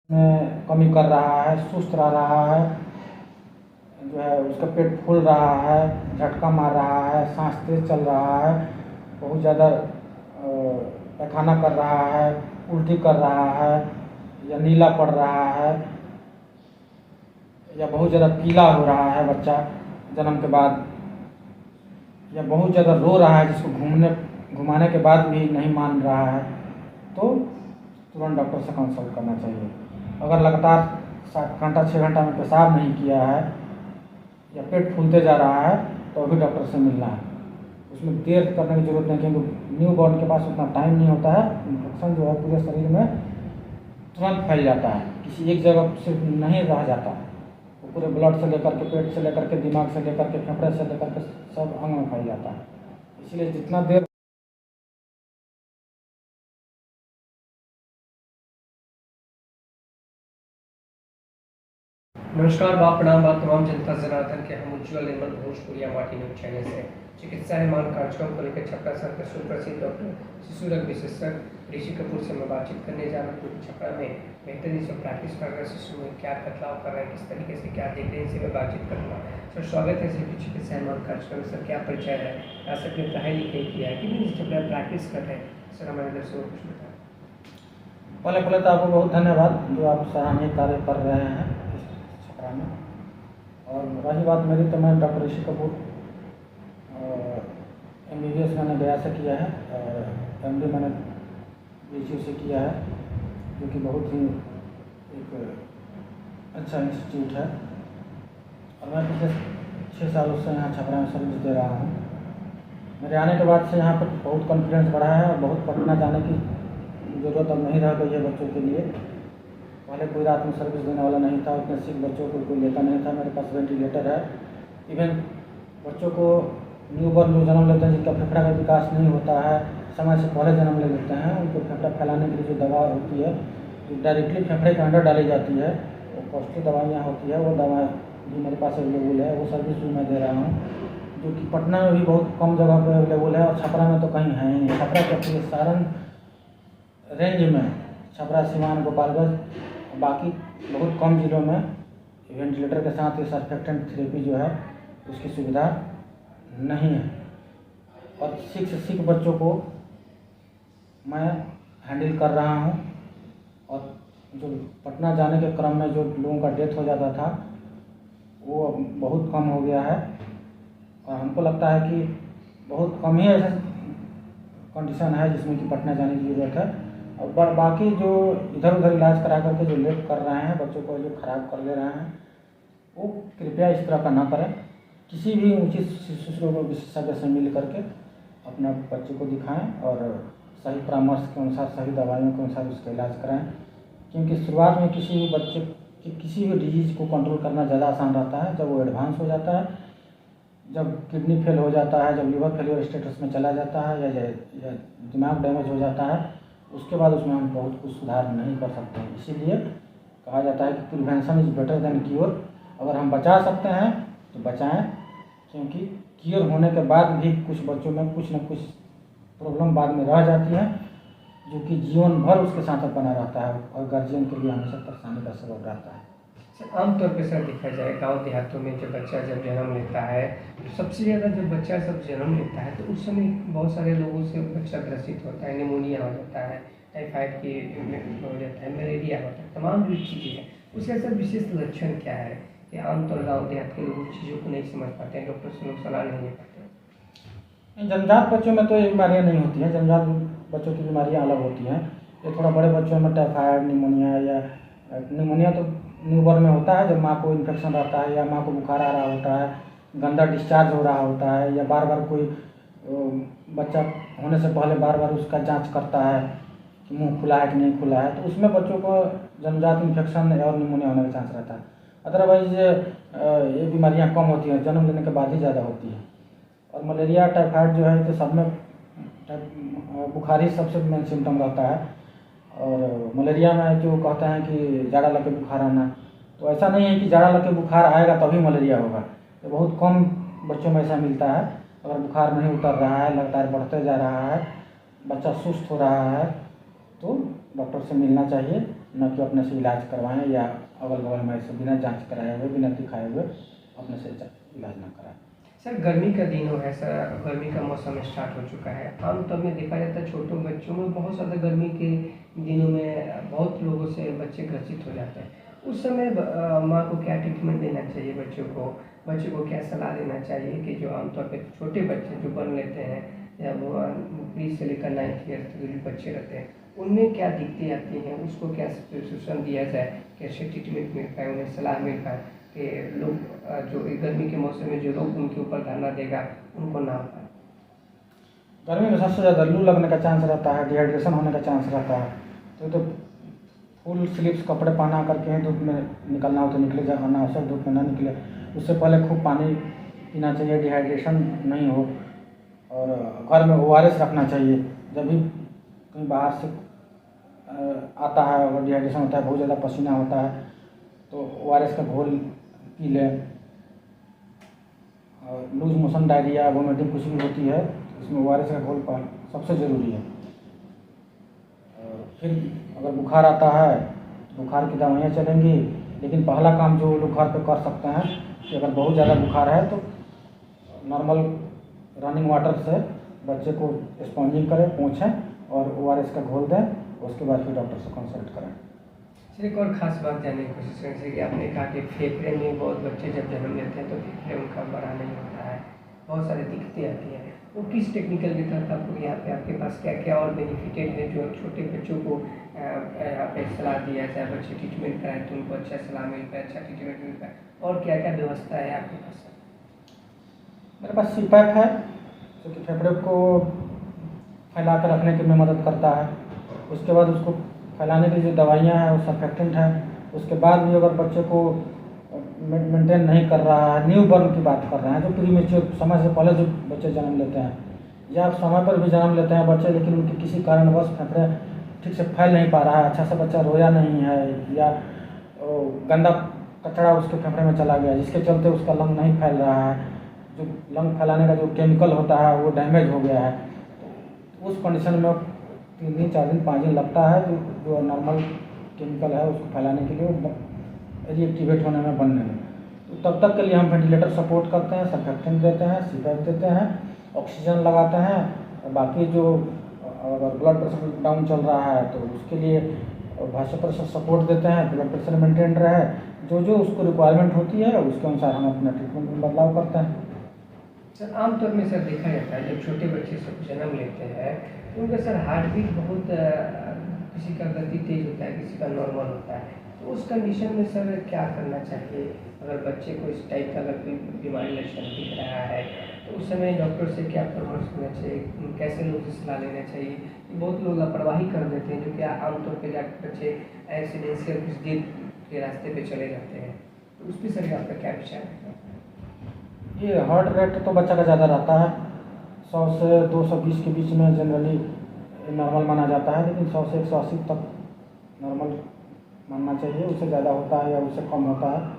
में कमी कर रहा है, सुस्त रहा है, जो है उसका पेट फूल रहा है, झटका मार रहा है, सांस तेज चल रहा है, बहुत ज़्यादा पैखाना कर रहा है, उल्टी कर रहा है, या नीला पड़ रहा है, या बहुत ज़्यादा पीला हो रहा है बच्चा जन्म के बाद, या बहुत ज़्यादा रो रहा है जिसको घुमाने के बाद भी नहीं मान रहा है, तो तुरंत डॉक्टर से कंसल्ट करना चाहिए। अगर लगातार 7 घंटा 6 घंटा में पेशाब नहीं किया है या पेट फूलते जा रहा है तो अभी डॉक्टर से मिलना है। उसमें देर करने की ज़रूरत नहीं, क्योंकि न्यू बॉर्न के पास उतना टाइम नहीं होता है। इन्फेक्शन जो है पूरे शरीर में तुरंत फैल जाता है, किसी एक जगह सिर्फ नहीं रह जाता, वो पूरे ब्लड से लेकर के, पेट से लेकर के, दिमाग से लेकर के, फेफड़े से लेकर के सब अंग में फैल जाता है। इसलिए जितना देर नमस्कार, बाप प्रणाम, बाप तमाम जनता जनार्दन के हम उज्ज्वल निर्मल भोजपुरिया माटी न्यूज चैनल से चिकित्सा एवं कार्यक्रम को लेकर छपरा शहर के सुप्रसिद्ध डॉक्टर शिशु रोग विशेषज्ञ ऋषि कपूर से मैं बातचीत करने जा रहा हूँ। क्योंकि छपरा में बेहतरीन से प्रैक्टिस कर रहे हैं, शिशु में क्या बदलाव कर रहे हैं, किस तरीके से क्या देख रहे हैं, इसी में बातचीत करूँगा। सर स्वागत है सर चिकित्सा एवं कार्यक्रम। सर क्या परिचय है, क्या सर ने पढ़ाई लिखाई किया है कि नहीं, छपरा प्रैक्टिस कर रहे हैं? सर हमारे दर्शकों को कुछ बताएं। पहले तो आपको बहुत धन्यवाद जो आप सराहनीय कार्य कर रहे हैं छपरा में। और रही बात मेरी, तो मैं डॉक्टर ऋषि कपूर MBBS मैंने गया से किया है और MD मैंने BHU से किया है, जो कि बहुत ही एक अच्छा इंस्टीट्यूट है। और मैं पिछले 6 सालों से यहाँ छपरा में सर्विस दे रहा हूँ। मेरे आने के बाद से यहाँ पर बहुत कॉन्फिडेंस बढ़ा है और बहुत पटना जाने की ज़रूरत अब नहीं रह गई है बच्चों के लिए। पहले कोई रात में सर्विस देने वाला नहीं था, उतने सिक बच्चों को कोई लेता नहीं था। मेरे पास वेंटिलेटर है। इवन बच्चों को न्यूबॉर्न जो जन्म लेते हैं, जिनका फेफड़ा का विकास नहीं होता है, समय से पहले जन्म ले लेते हैं, उनको फेफड़ा फैलाने के लिए जो दवा होती है, जो डायरेक्टली फेफड़े के अंदर डाली जाती है, वो पौष्टिक दवाइयाँ होती है, वो दवा भी मेरे पास अवेलेबल है। वो सर्विस भी मैं दे रहा हूँ, जो कि पटना में भी बहुत कम जगह पर अवेलेबल है और छपरा में तो कहीं है ही नहीं। छपरा के सारण रेंज में छपरा, सिवान, गोपालगंज, बाकी बहुत कम जिलों में वेंटिलेटर के साथ ये सर्फेक्टेंट थेरेपी जो है उसकी सुविधा नहीं है। और सिक बच्चों को मैं हैंडल कर रहा हूँ। और जो पटना जाने के क्रम में जो लोगों का डेथ हो जाता था वो अब बहुत कम हो गया है। और हमको लगता है कि बहुत कम ही ऐसे कंडीशन है जिसमें कि पटना जाने की ज़रूरत है। और बाकी जो इधर उधर इलाज करा करके जो लेट कर रहे हैं, बच्चों को जो ख़राब कर दे रहे हैं, वो कृपया इस तरह का ना करें। किसी भी उचित शिशु रोग विशेषज्ञ से मिल करके अपना बच्चे को दिखाएं और सही परामर्श के अनुसार, सही दवाइयों के अनुसार उसका इलाज कराएं। क्योंकि शुरुआत में किसी भी बच्चे की किसी भी डिजीज़ को कंट्रोल करना ज़्यादा आसान रहता है। जब वो एडवांस हो जाता है, जब किडनी फेल हो जाता है, जब लिवर फेलियर स्टेटस में चला जाता है, या दिमाग डैमेज हो जाता है, उसके बाद उसमें हम बहुत कुछ सुधार नहीं कर सकते हैं। इसीलिए कहा जाता है कि prevention is better than cure. अगर हम बचा सकते हैं तो बचाएं, क्योंकि क्योर होने के बाद भी कुछ बच्चों में कुछ न कुछ प्रॉब्लम बाद में रह जाती है, जो कि जीवन भर उसके साथ बना रहता है और गार्जियन के लिए हमेशा परेशानी का सबब रहता है। आमतौर पर सर देखा जाए गांव देहातों में जब बच्चा जब जन्म लेता है तो सबसे ज़्यादा जब बच्चा सब जन्म लेता है तो उस समय बहुत सारे लोगों से बच्चा ग्रसित होता है, निमोनिया हो जाता है, टाइफाइड की हो जाता है, मलेरिया होता है, तमाम जो चीज़ें हैं उसके सर विशेष लक्षण क्या है कि आमतौर गाँव देहात के लोग चीज़ों को नहीं समझ पाते हैं, डॉक्टर से लोग सलाह नहीं ले पाते? जन्मजात बच्चों में तो ये बीमारियाँ नहीं होती हैं। जन्मजात बच्चों की बीमारियाँ अलग होती हैं। ये थोड़ा बड़े बच्चों में टाइफाइड, निमोनिया तो न्यूबॉर्न में होता है, जब माँ को इन्फेक्शन रहता है या माँ को बुखार आ रहा होता है, गंदा डिस्चार्ज हो रहा होता है, या बार बार कोई बच्चा होने से पहले बार बार उसका जांच करता है कि मुंह खुला है कि नहीं खुला है, तो उसमें बच्चों को जन्मजात इन्फेक्शन और निमोनिया होने का चांस रहता है। अदरवाइज ये बीमारियाँ कम होती हैं, जन्म लेने के बाद ही ज़्यादा होती है। और मलेरिया, टाइफाइड जो है तो सब में बुखार ही सबसे मेन सिम्टम रहता है। और मलेरिया में जो कहते हैं कि जाड़ा लग के बुखार आना, तो ऐसा नहीं है कि जाड़ा लग के बुखार आएगा तभी मलेरिया होगा। तो बहुत कम बच्चों में ऐसा मिलता है। अगर बुखार नहीं उतर रहा है, लगातार बढ़ते जा रहा है, बच्चा सुस्त हो रहा है, तो डॉक्टर से मिलना चाहिए। न कि अपने से इलाज करवाएं या अगल बगल में ऐसे बिना जांच कराए हुए बिना दिखाए हुए अपने से इलाज ना कराएं। सर गर्मी का दिन हो है सर, गर्मी का मौसम स्टार्ट हो चुका है। आमतौर में देखा जाता है छोटे बच्चों में बहुत ज़्यादा गर्मी के दिनों में बहुत लोगों से बच्चे ग्रसित हो जाते हैं। उस समय माँ को क्या ट्रीटमेंट देना चाहिए बच्चों को क्या सलाह देना चाहिए कि जो आमतौर पे छोटे बच्चे जो बन लेते हैं या वो प्री से लेकर 9th ईयर तक जो बच्चे रहते हैं उनमें क्या दिक्कतें आती हैं, उसको क्या सजेशन दिया जाए, कैसे ट्रीटमेंट मिल पाए, उन्हें सलाह मिल पाए कि लोग जो गर्मी के मौसम में जो लोग उनके ऊपर धरना देगा उनको ना पाए। गर्मी में सबसे ज़्यादा लू लगने का चांस रहता है, डिहाइड्रेशन होने का चांस रहता है। तो फुल स्लीव्स कपड़े पहना करके ही धूप में निकलना हो तो निकले, जाए अनावश्यक धूप में ना निकले। उससे पहले खूब पानी पीना चाहिए, डिहाइड्रेशन नहीं हो। और घर में ORS रखना चाहिए। जब भी कहीं बाहर से आता है अगर डिहाइड्रेशन होता है, बहुत ज़्यादा पसीना होता है तो ORS का घोल पी लें। और लूज मोशन, डायरिया, वोमिटिंग कुछ भी होती है तो इसमें ORS का घोल सबसे ज़रूरी है। फिर अगर बुखार आता है तो बुखार की दवाइयाँ चलेंगी, लेकिन पहला काम जो लोग घर पे कर सकते हैं कि अगर बहुत ज़्यादा बुखार है तो नॉर्मल रनिंग वाटर से बच्चे को स्पॉन्जिंग करें, पोंछें और ORS का घोल दें। उसके बाद फिर डॉक्टर से कंसल्ट करें। सर एक और ख़ास बात जानने की कोशिश करें, जैसे कि आपने कहा कि फेफड़े में बहुत बच्चे जब जन्म लेते हैं तो फेफड़े उनका बड़ा नहीं होता है, बहुत सारी दिक्कतें आती हैं। वो किस टेक्निकल के तहत आपको यहाँ पे आपके पास क्या क्या और बेनिफिटेड है जो छोटे बच्चों को यहाँ पे सलाह दिया जाए, बच्चे ट्रीटमेंट कराएं तो उनको अच्छा सलाह मिल पाए, अच्छा ट्रीटमेंट मिल पाए, और क्या क्या व्यवस्था है आपके पास? मेरे पास CPAP है जो कि फेफड़े को फैला कर रखने के में मदद करता है। उसके बाद उसको फैलाने की जो दवाइयाँ हैं वो सर्फेक्टेंट हैं। उसके बाद भी अगर बच्चे को मेंटेन नहीं कर रहा है, न्यू बॉर्न की बात कर रहे हैं, जो प्रीमेच्योर समय से पहले जो बच्चे जन्म लेते हैं या समय पर भी जन्म लेते हैं बच्चे, लेकिन उनके किसी कारणवश फेफड़े ठीक से फैल नहीं पा रहा है, अच्छा सा बच्चा रोया नहीं है या गंदा कचरा उसके फेफड़े में चला गया जिसके चलते उसका लंग नहीं फैल रहा है, जो लंग फैलाने का जो केमिकल होता है वो डैमेज हो गया है, तो उस कंडीशन में 3 दिन 4 दिन 5 दिन लगता है जो नॉर्मल केमिकल है उसको फैलाने के लिए रीएक्टिवेट होने में, बनने में। तो तब तक के लिए हम वेंटिलेटर सपोर्ट करते हैं, सर्फेक्टेंट देते हैं, CPAP देते हैं, ऑक्सीजन लगाते हैं। और बाकी जो अगर ब्लड प्रेशर डाउन चल रहा है तो उसके लिए भाषा प्रेशर सपोर्ट देते हैं, ब्लड प्रेशर मेंटेन रहे, जो उसको रिक्वायरमेंट होती है उसके अनुसार हम अपना ट्रीटमेंट में बदलाव करते हैं। सर आमतौर में सर देखा जाता है जब छोटे बच्चे सब जन्म लेते हैं तो उनका सर हार्ट बीट बहुत किसी का गति तेज होता है, किसी का नॉर्मल होता है, तो उस कंडीशन में सर क्या करना चाहिए? अगर बच्चे को इस टाइप का अगर कोई बीमारी लक्षण दिख रहा है तो उस समय डॉक्टर से क्या परामर्श करना चाहिए, कैसे लोग से सलाह लेना चाहिए? बहुत लोग लापरवाही कर देते हैं जो कि आमतौर पर जाकर बच्चे एक्सीडेंशियल कुछ देर के रास्ते पे चले जाते हैं, तो उस पर सर आपका क्या विचार है? ये हार्ट रेट तो बच्चा का ज़्यादा रहता है, 100 से 220 के बीच में जनरली नॉर्मल माना जाता है, लेकिन 100 से 180 तक नॉर्मल मानना चाहिए। उससे ज़्यादा होता है या उससे कम होता है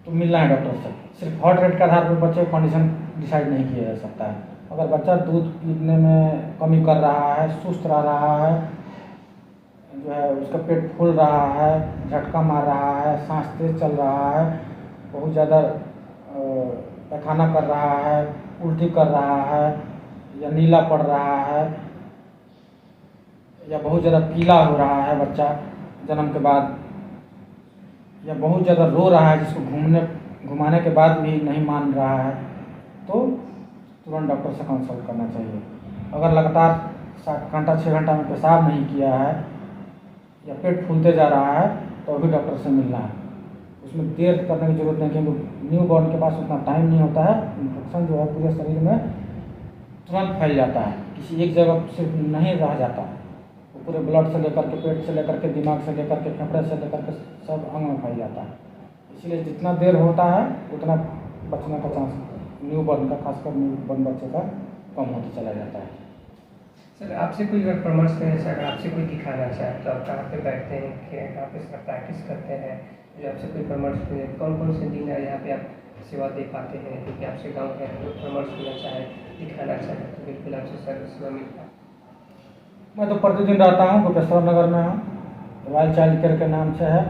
तो मिलना है डॉक्टर से। सिर्फ हार्ट रेट के आधार पर बच्चे की कंडीशन डिसाइड नहीं किया जा सकता है। अगर बच्चा दूध पीने में कमी कर रहा है, सुस्त रह रहा है, जो है उसका पेट फूल रहा है, झटका मार रहा है, सांस तेज चल रहा है, बहुत ज़्यादा पैखाना कर रहा है, उल्टी कर रहा है या नीला पड़ रहा है या बहुत ज़्यादा पीला हो रहा है बच्चा जन्म के बाद, या बहुत ज़्यादा रो रहा है जिसको घुमाने के बाद भी नहीं मान रहा है, तो तुरंत डॉक्टर से कंसल्ट करना चाहिए। अगर लगातार 7 घंटा 6 घंटा में पेशाब नहीं किया है या पेट फूलते जा रहा है तो अभी डॉक्टर से मिलना है। उसमें देर करने की ज़रूरत नहीं, क्योंकि न्यू बॉर्न के पास उतना टाइम नहीं होता है। इन्फेक्शन जो है पूरे शरीर में तुरंत फैल जाता है, किसी एक जगह सिर्फ नहीं रह जाता है, वो पूरे ब्लड से लेकर के, पेट से लेकर के, दिमाग से लेकर के, फेफड़े से लेकर के सब अंग में फैल जाता है। इसलिए जितना देर होता है उतना बचने का चांस न्यू बॉर्न का, खासकर न्यू बॉर्न बच्चे का, कम होता चला जाता है। सर आपसे कोई अगर परामर्श करना चाहे, अगर आपसे कोई दिखाना चाहे तो आप कहाँ पे बैठते हैं, कहाँ पे इसका प्रैक्टिस करते हैं? जो आपसे कोई परामर्श करें, कौन कौन से दिन है यहाँ पे आप सेवा दे पाते हैं? क्योंकि आपसे गाँव के कोई परामर्श करना चाहे, दिखाना चाहे तो बिल्कुल आपसे सर सेवा मिल पाए। मैं तो प्रतिदिन रहता हूँ, गोपेश्वर नगर में हूँ, रॉयल चाइल्ड केयर के नाम से है,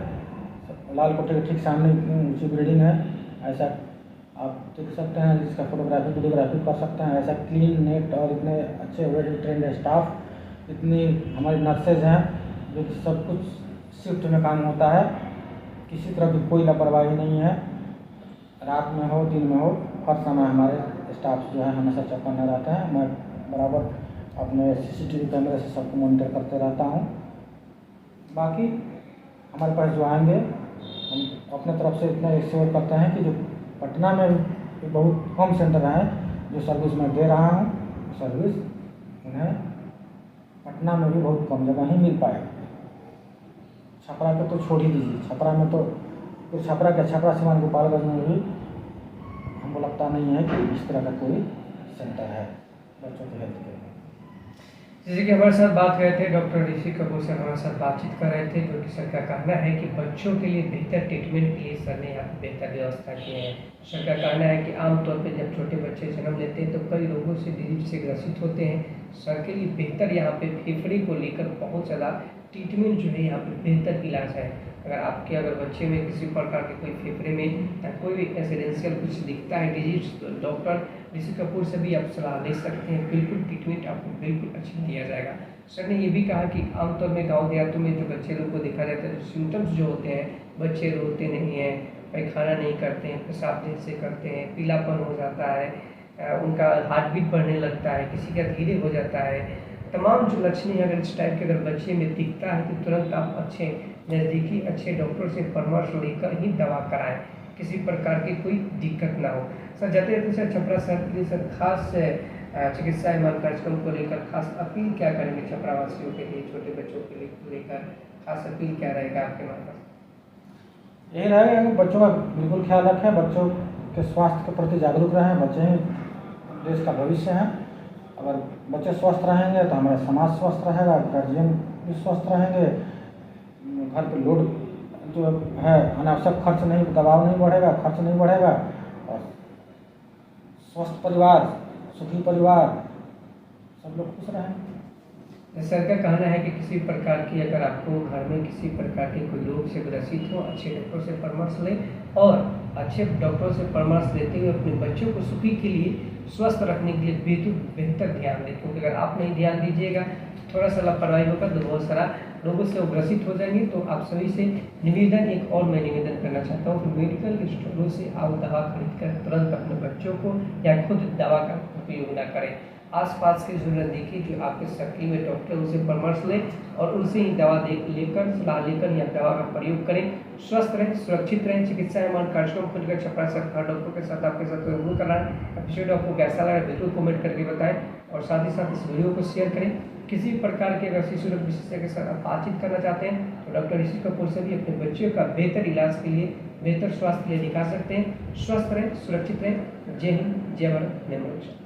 लाल कोठे के ठीक सामने ऊँची बिल्डिंग है। ऐसा आप देख सकते हैं, जिसका फोटोग्राफी वीडियोग्राफी कर सकते हैं। ऐसा क्लीन नेट और इतने अच्छे वेल ट्रेंड स्टाफ, इतनी हमारी नर्सेज हैं जो कि सब कुछ शिफ्ट में काम होता है। किसी तरह की कोई लापरवाही नहीं है, रात में हो दिन में हो, हर समय हमारे स्टाफ जो है हमेशा चौकन्ने रहते हैं। मैं बराबर अपने CCTV कैमरे से सबको मॉनिटर करते रहता हूँ। बाकी हमारे पास जो आएंगे, हम अपने तरफ से इतना एक्श्योर करते हैं कि जो पटना में भी बहुत कम सेंटर हैं जो सर्विस मैं दे रहा हूँ, सर्विस उन्हें पटना में भी बहुत कम जगह ही मिल पाएगा। छपरा पे तो छोड़ ही दीजिए, छपरा में तो फिर छपरा क्या, छपरा सीमान गोपालगंज में भी हमको लगता नहीं है कि इस तरह का कोई सेंटर है बच्चों के हेल्थ केयर में। जैसे कि हमारे साथ बात कर रहे थे डॉक्टर ऋषि कपूर सर, हमारे साथ बातचीत कर रहे थे, जो कि सर का कहना है कि बच्चों के लिए बेहतर ट्रीटमेंट के लिए सर ने यहाँ पर बेहतर व्यवस्था की है। सर का कहना है कि आमतौर पर जब छोटे बच्चे जन्म लेते हैं तो कई रोगों से डिजीज से ग्रसित होते हैं। सर के लिए बेहतर यहाँ पे फेफड़े को लेकर बहुत ज़्यादा ट्रीटमेंट जो है यहाँ पे बेहतर इलाज है। अगर बच्चे में किसी प्रकार के कोई फेफड़े में या कोई भी रेसिडेंशियल कुछ दिखता है डिजीज, तो डॉक्टर ऋषि कपूर से भी आप सलाह ले सकते हैं। बिल्कुल ट्रीटमेंट आपको बिल्कुल अच्छा दिया जाएगा। सर ने ये भी कहा कि आमतौर में गाँव देहातों में जो बच्चे लोग को देखा जाता है, जो सिम्टम्स जो होते हैं, बच्चे रोते नहीं हैं, पैखाना नहीं करते हैं, पेशाब देर से करते हैं, पीलापन हो जाता है, उनका हार्ट बीट बढ़ने लगता है, किसी का धीरे हो जाता है, तमाम जो लक्षण अगर इस टाइप के अगर बच्चे में दिखता है तो तुरंत आप अच्छे नज़दीकी अच्छे डॉक्टर से परामर्श लेकर ही दवा कराएं, किसी प्रकार की कोई दिक्कत ना हो। सर जाते जाते सर छपरा शहर के लिए सर खास चिकित्सा एवं कार्यक्रम को लेकर खास अपील क्या करेंगे छपरा वासियों के लिए, छोटे बच्चों के लिए लेकर खास अपील क्या रहेगा आपके माध्यम? यही रहेगा कि बच्चों का बिल्कुल ख्याल रखें, बच्चों के स्वास्थ्य के प्रति जागरूक रहें। बच्चे ही देश का भविष्य हैं। अगर बच्चे स्वस्थ रहेंगे तो हमारा समाज स्वस्थ रहेगा, गार्जियन भी स्वस्थ रहेंगे, घर पे लोड जो है अनावश्यक खर्च नहीं, दबाव नहीं बढ़ेगा, खर्च नहीं बढ़ेगा, और स्वस्थ परिवार, सुखी परिवार, सब लोग खुश रहेंगे। सर का कहना है कि किसी प्रकार की अगर आपको घर में किसी प्रकार के कोई रोग से ग्रसित हो, अच्छे डॉक्टर से परामर्श लें और अच्छे डॉक्टरों से परामर्श लेते हुए अपने बच्चों को सुखी के लिए, स्वस्थ रखने के लिए बेहतर ध्यान दें। क्योंकि अगर आप नहीं ध्यान दीजिएगा तो थोड़ा सा लापरवाही होगा तो बहुत सारा रोगों से वो ग्रसित हो जाएंगे। तो आप सभी से निवेदन, एक और मैं निवेदन करना चाहता हूँ कि मेडिकल स्टोरों से आप दवा खरीद कर तुरंत अपने बच्चों को या खुद दवा का उपयोग न करें। आसपास के जो नज़दीकी जो आपके सर्किल में डॉक्टर उनसे परामर्श लें और उनसे ही दवा लेकर सलाह लेकर या दवा का प्रयोग करें। स्वस्थ रहें, सुरक्षित रहें। चिकित्सा एवं कार्यक्रम को लेकर छपरा सरकार डॉक्टर के साथ आपके साथ जरूर कर रहा है। एपिसोड आपको कैसा लगा बिल्कुल कमेंट करके बताएं और साथ ही साथ इस वीडियो को शेयर करें। किसी प्रकार के अगर शिशु रोग विशेषज्ञ के साथ आप बातचीत करना चाहते हैं तो डॉक्टर ऋषि कपूर से भी अपने बच्चों का बेहतर इलाज के लिए, बेहतर स्वास्थ्य के लिए दिखा सकते हैं। स्वस्थ रहें, सुरक्षित रहें। जय हिंद, जय भारत, जय मातरम।